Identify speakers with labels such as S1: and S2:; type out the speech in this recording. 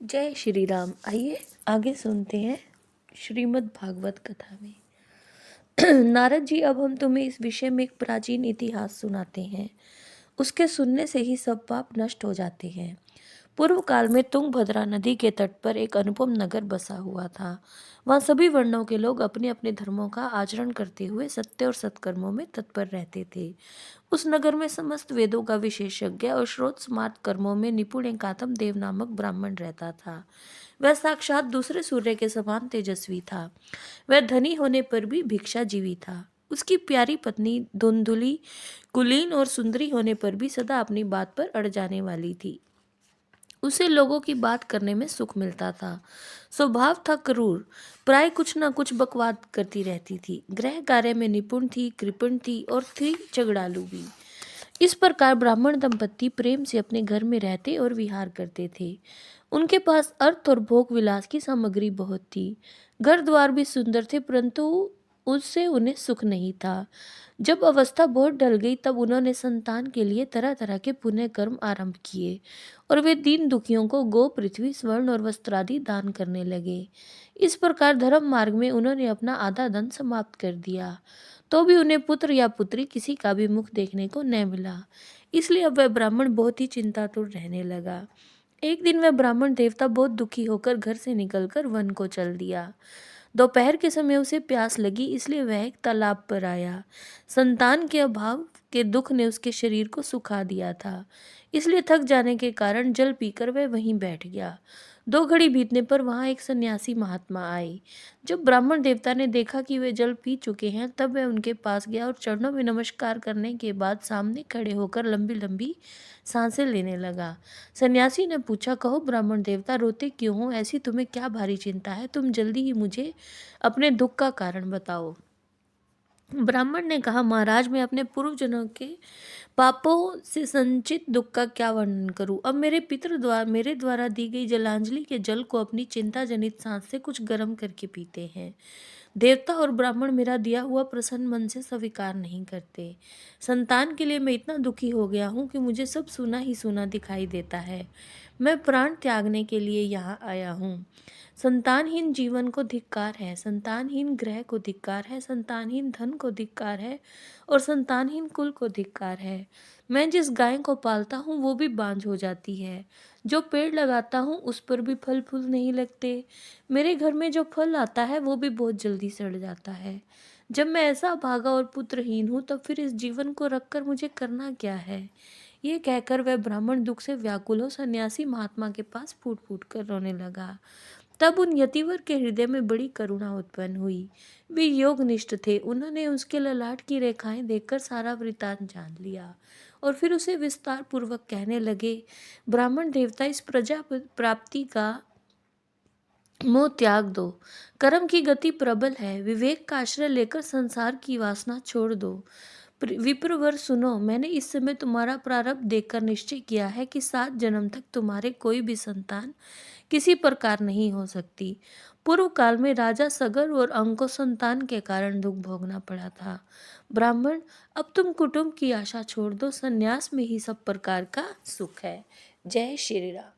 S1: जय श्री राम। आइए आगे सुनते हैं श्रीमद् भागवत कथा में। नारद जी, अब हम तुम्हें इस विषय में एक प्राचीन इतिहास सुनाते हैं। उसके सुनने से ही सब पाप नष्ट हो जाते हैं। पूर्व काल में तुंगभद्रा नदी के तट पर एक अनुपम नगर बसा हुआ था। वहाँ सभी वर्णों के लोग अपने अपने धर्मों का आचरण करते हुए सत्य और सत्कर्मों में तत्पर रहते थे। उस नगर में समस्त वेदों का विशेषज्ञ और श्रोत स्मार्त कर्मों में निपुण एक आत्म देव नामक ब्राह्मण रहता था। वह साक्षात दूसरे सूर्य के समान तेजस्वी था। वह धनी होने पर भी भिक्षाजीवी था। उसकी प्यारी पत्नी धुंधुली कुलीन और सुंदरी होने पर भी सदा अपनी बात पर अड़ जाने वाली थी। उसे लोगों की बात करने में सुख मिलता था। स्वभाव था क्रूर, प्राय कुछ न कुछ बकवाद करती रहती थी। गृह कार्य में निपुण थी, कृपण थी और थी झगड़ालू भी। इस प्रकार ब्राह्मण दंपत्ति प्रेम से अपने घर में रहते और विहार करते थे। उनके पास अर्थ और भोग विलास की सामग्री बहुत थी। घर द्वार भी सुंदर थे, परंतु उससे उन्हें सुख नहीं था। जब अवस्था बहुत ढल गई तब उन्होंने संतान के लिए तरह तरह के पुण्य कर्म आरंभ किए और वे दीन दुखियों को गो, पृथ्वी, स्वर्ण और वस्त्र आदि दान करने लगे। इस प्रकार धर्म मार्ग में उन्होंने अपना आधा धन समाप्त कर दिया। तो भी उन्हें पुत्र या पुत्री किसी का भी मुख देखने को न मिला। इसलिए अब वह ब्राह्मण बहुत ही चिंतातुर रहने लगा। एक दिन वह ब्राह्मण देवता बहुत दुखी होकर घर से निकलकर वन को चल दिया। दोपहर के समय उसे प्यास लगी, इसलिए वह एक तालाब पर आया। संतान के अभाव के दुख ने उसके शरीर को सुखा दिया था, इसलिए थक जाने के कारण जल पीकर वह वहीं बैठ गया। 2 घड़ी बीतने पर वहां एक सन्यासी महात्मा आए। जब ब्राह्मण देवता ने देखा कि वे जल पी चुके हैं, तब वह उनके पास गया और चरणों में नमस्कार करने के बाद सामने खड़े होकर लंबी लंबी सांसें लेने लगा। सन्यासी ने पूछा, कहो ब्राह्मण देवता, रोते क्यों हो? ऐसी तुम्हें क्या भारी चिंता है? तुम जल्दी ही मुझे अपने दुख का कारण बताओ। ब्राह्मण ने कहा, महाराज, मैं अपने पूर्वजनों के पापों से संचित दुख का क्या वर्णन करूं। अब मेरे द्वारा दी गई जलांजलि के जल को अपनी चिंता जनित सांस से कुछ गर्म करके पीते हैं। देवता और ब्राह्मण मेरा दिया हुआ प्रसन्न मन से स्वीकार नहीं करते। संतान के लिए मैं इतना दुखी हो गया हूँ कि मुझे सब सूना ही सूना दिखाई देता है। मैं प्राण त्यागने के लिए यहाँ आया हूँ। संतानहीन जीवन को धिक्कार है, संतानहीन ग्रह को धिक्कार है, संतानहीन धन को धिक्कार है और संतानहीन कुल को धिक्कार है। मैं जिस गाय को पालता हूँ वो भी बांझ हो जाती है। जो पेड़ लगाता हूँ उस पर भी फल फूल नहीं लगते। मेरे घर में जो फल आता है वो भी बहुत जल्दी सड़ जाता है। जब मैं ऐसा भागा और पुत्रहीन हूँ तब फिर इस जीवन को रखकर मुझे करना क्या है? ये कहकर वह ब्राह्मण दुख से व्याकुल हो सन्यासी महात्मा के पास फूट फूट कर रोने लगा। तब उन यतिवर के हृदय में बड़ी करुणा उत्पन्न हुई। वे योगनिष्ठ थे। उन्होंने उसके ललाट की रेखाएं देखकर सारा वृतांत जान लिया और फिर उसे विस्तार पूर्वक कहने लगे, ब्राह्मण देवता, इस प्रजा प्राप्ति का मोह त्याग दो। कर्म की गति प्रबल है। विवेक का आश्रय लेकर संसार की वासना छोड़ दो। विप्रवर सुनो, मैंने इस समय तुम्हारा प्रारब्ध देखकर निश्चय किया है कि 7 जन्म तक तुम्हारे कोई भी संतान किसी प्रकार नहीं हो सकती। पूर्व काल में राजा सगर और अंक को संतान के कारण दुख भोगना पड़ा था। ब्राह्मण, अब तुम कुटुंब की आशा छोड़ दो। संन्यास में ही सब प्रकार का सुख है। जय श्री राम।